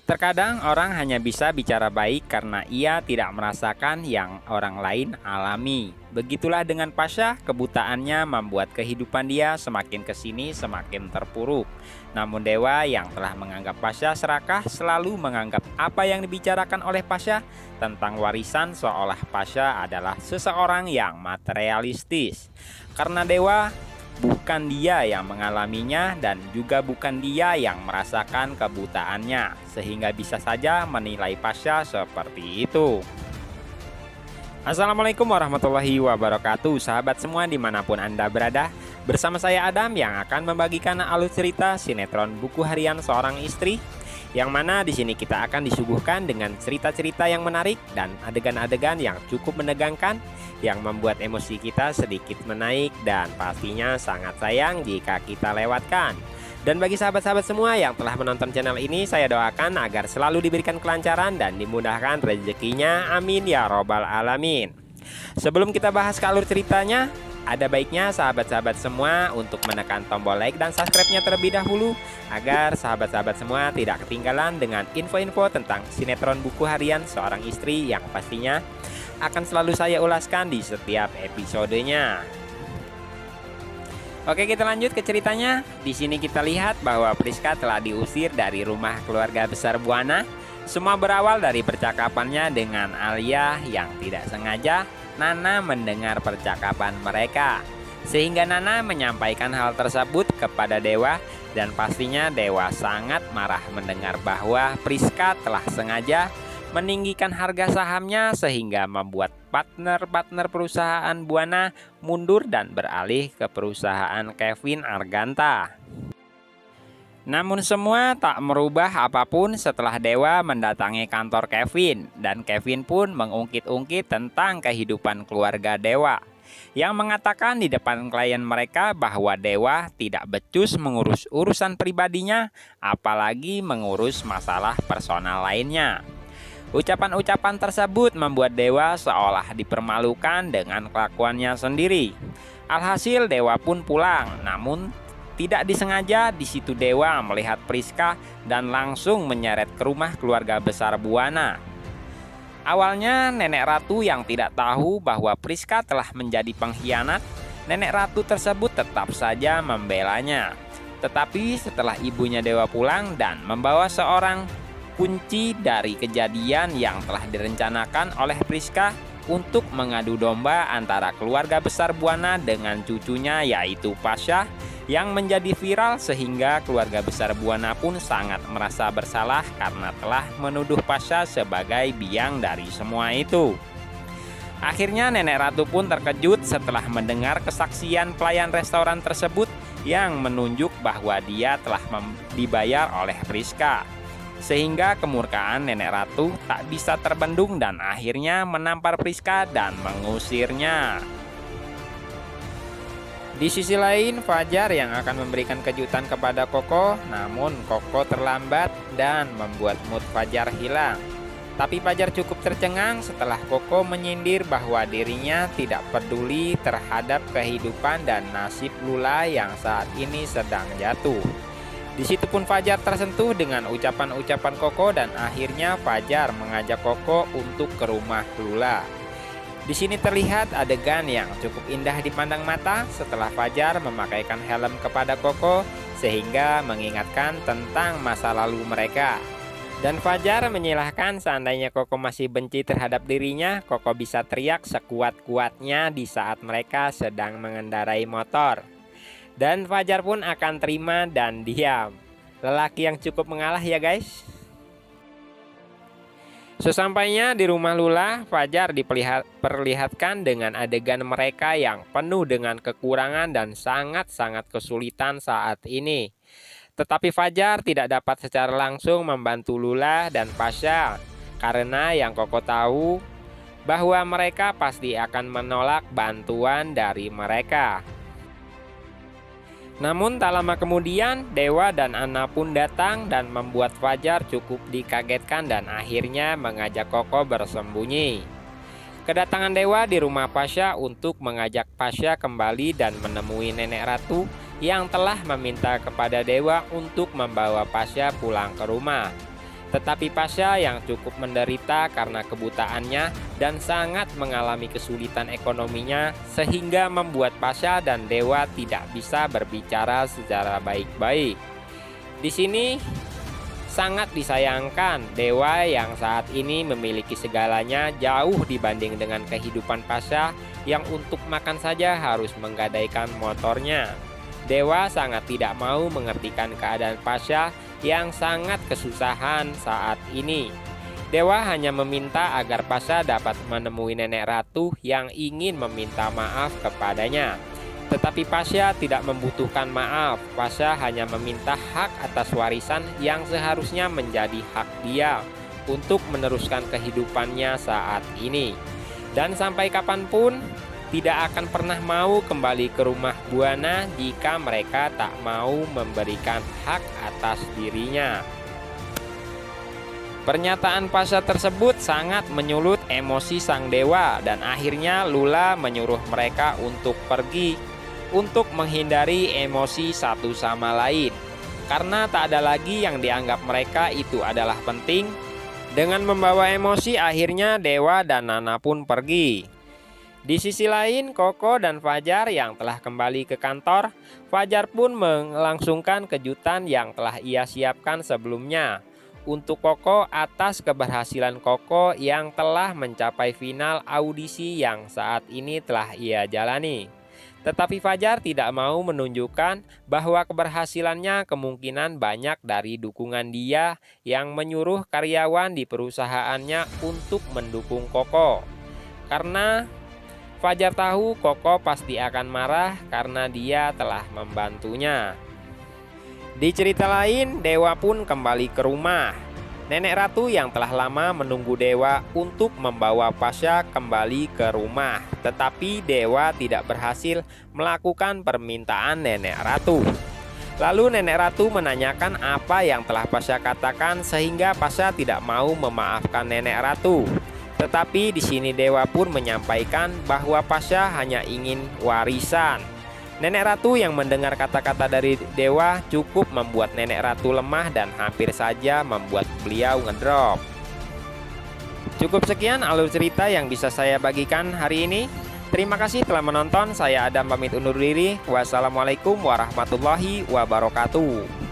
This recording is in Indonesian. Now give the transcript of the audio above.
Terkadang orang hanya bisa bicara baik karena ia tidak merasakan yang orang lain alami. Begitulah dengan Pasha, kebutaannya membuat kehidupan dia semakin kesini semakin terpuruk. Namun Dewa yang telah menganggap Pasha serakah selalu menganggap apa yang dibicarakan oleh Pasha tentang warisan seolah Pasha adalah seseorang yang materialistis. Karena Dewa bukan dia yang mengalaminya dan juga bukan dia yang merasakan kebutaannya, sehingga bisa saja menilai Pasha seperti itu. Assalamualaikum warahmatullahi wabarakatuh, sahabat semua dimanapun Anda berada. Bersama saya Adam yang akan membagikan alur cerita sinetron Buku Harian Seorang Istri, yang mana di sini kita akan disuguhkan dengan cerita-cerita yang menarik dan adegan-adegan yang cukup menegangkan, yang membuat emosi kita sedikit menaik dan pastinya sangat sayang jika kita lewatkan. Dan bagi sahabat-sahabat semua yang telah menonton channel ini, saya doakan agar selalu diberikan kelancaran dan dimudahkan rezekinya, amin ya robbal alamin. Sebelum kita bahas ke alur ceritanya, ada baiknya sahabat-sahabat semua untuk menekan tombol like dan subscribe-nya terlebih dahulu, agar sahabat-sahabat semua tidak ketinggalan dengan info-info tentang sinetron Buku Harian Seorang Istri yang pastinya akan selalu saya ulaskan di setiap episodenya. Oke, kita lanjut ke ceritanya. Di sini kita lihat bahwa Priska telah diusir dari rumah keluarga besar Buana. Semua berawal dari percakapannya dengan Alia yang tidak sengaja Nana mendengar percakapan mereka. Sehingga Nana menyampaikan hal tersebut kepada Dewa, dan pastinya Dewa sangat marah mendengar bahwa Priska telah sengaja meninggikan harga sahamnya sehingga membuat partner-partner perusahaan Buana mundur dan beralih ke perusahaan Kevin Arganta. Namun semua tak merubah apapun setelah Dewa mendatangi kantor Kevin, dan Kevin pun mengungkit-ungkit tentang kehidupan keluarga Dewa, yang mengatakan di depan klien mereka bahwa Dewa tidak becus mengurus urusan pribadinya, apalagi mengurus masalah personal lainnya. Ucapan-ucapan tersebut membuat Dewa seolah dipermalukan dengan kelakuannya sendiri. Alhasil Dewa pun pulang, namun tidak disengaja di situ Dewa melihat Priska dan langsung menyeret ke rumah keluarga besar Buana. Awalnya Nenek Ratu yang tidak tahu bahwa Priska telah menjadi pengkhianat, Nenek Ratu tersebut tetap saja membelanya. Tetapi setelah ibunya Dewa pulang dan membawa seorang kunci dari kejadian yang telah direncanakan oleh Priska untuk mengadu domba antara keluarga besar Buana dengan cucunya yaitu Pasha, yang menjadi viral sehingga keluarga besar Buana pun sangat merasa bersalah karena telah menuduh Pasha sebagai biang dari semua itu. Akhirnya Nenek Ratu pun terkejut setelah mendengar kesaksian pelayan restoran tersebut yang menunjuk bahwa dia telah dibayar oleh Priska. Sehingga kemurkaan Nenek Ratu tak bisa terbendung dan akhirnya menampar Priska dan mengusirnya. Di sisi lain, Fajar yang akan memberikan kejutan kepada Koko, namun Koko terlambat dan membuat mood Fajar hilang. Tapi Fajar cukup tercengang setelah Koko menyindir bahwa dirinya tidak peduli terhadap kehidupan dan nasib Lula yang saat ini sedang jatuh. Di situ pun Fajar tersentuh dengan ucapan-ucapan Koko dan akhirnya Fajar mengajak Koko untuk ke rumah Lula. Di sini terlihat adegan yang cukup indah dipandang mata setelah Fajar memakaikan helm kepada Koko sehingga mengingatkan tentang masa lalu mereka. Dan Fajar menyilahkan seandainya Koko masih benci terhadap dirinya, Koko bisa teriak sekuat-kuatnya di saat mereka sedang mengendarai motor. Dan Fajar pun akan terima dan diam. Lelaki yang cukup mengalah ya guys. Sesampainya di rumah Lula, Fajar diperlihatkan dengan adegan mereka yang penuh dengan kekurangan dan sangat-sangat kesulitan saat ini. Tetapi Fajar tidak dapat secara langsung membantu Lula dan Pasha, karena yang Koko tahu bahwa mereka pasti akan menolak bantuan dari mereka. Namun tak lama kemudian Dewa dan Ana pun datang dan membuat Fajar cukup dikagetkan dan akhirnya mengajak Koko bersembunyi. Kedatangan Dewa di rumah Pasha untuk mengajak Pasha kembali dan menemui Nenek Ratu yang telah meminta kepada Dewa untuk membawa Pasha pulang ke rumah. Tetapi Pasha yang cukup menderita karena kebutaannya dan sangat mengalami kesulitan ekonominya, sehingga membuat Pasha dan Dewa tidak bisa berbicara secara baik-baik. Di sini sangat disayangkan Dewa yang saat ini memiliki segalanya jauh dibanding dengan kehidupan Pasha yang untuk makan saja harus menggadaikan motornya. Dewa sangat tidak mau mengertikan keadaan Pasha yang sangat kesusahan saat ini. Dewa hanya meminta agar Pasha dapat menemui Nenek Ratu yang ingin meminta maaf kepadanya. Tetapi Pasha tidak membutuhkan maaf. Pasha hanya meminta hak atas warisan yang seharusnya menjadi hak dia untuk meneruskan kehidupannya saat ini. Dan sampai kapanpun tidak akan pernah mau kembali ke rumah Buana jika mereka tak mau memberikan hak atas dirinya. Pernyataan Pasha tersebut sangat menyulut emosi sang dewa dan akhirnya Lula menyuruh mereka untuk pergi untuk menghindari emosi satu sama lain. Karena tak ada lagi yang dianggap mereka itu adalah penting. Dengan membawa emosi akhirnya Dewa dan Nana pun pergi. Di sisi lain, Koko dan Fajar yang telah kembali ke kantor, Fajar pun melangsungkan kejutan yang telah ia siapkan sebelumnya. Untuk Koko atas keberhasilan Koko yang telah mencapai final audisi yang saat ini telah ia jalani. Tetapi Fajar tidak mau menunjukkan bahwa keberhasilannya kemungkinan banyak dari dukungan dia yang menyuruh karyawan di perusahaannya untuk mendukung Koko. Karena Fajar tahu Koko pasti akan marah karena dia telah membantunya. Di cerita lain, Dewa pun kembali ke rumah. Nenek Ratu yang telah lama menunggu Dewa untuk membawa Pasha kembali ke rumah. Tetapi Dewa tidak berhasil melakukan permintaan Nenek Ratu. Lalu Nenek Ratu menanyakan apa yang telah Pasha katakan sehingga Pasha tidak mau memaafkan Nenek Ratu. Tetapi di sini Dewa pun menyampaikan bahwa Pasha hanya ingin warisan. Nenek Ratu yang mendengar kata-kata dari Dewa cukup membuat Nenek Ratu lemah dan hampir saja membuat beliau ngedrop. Cukup sekian alur cerita yang bisa saya bagikan hari ini. Terima kasih telah menonton. Saya Adam pamit undur diri. Wassalamualaikum warahmatullahi wabarakatuh.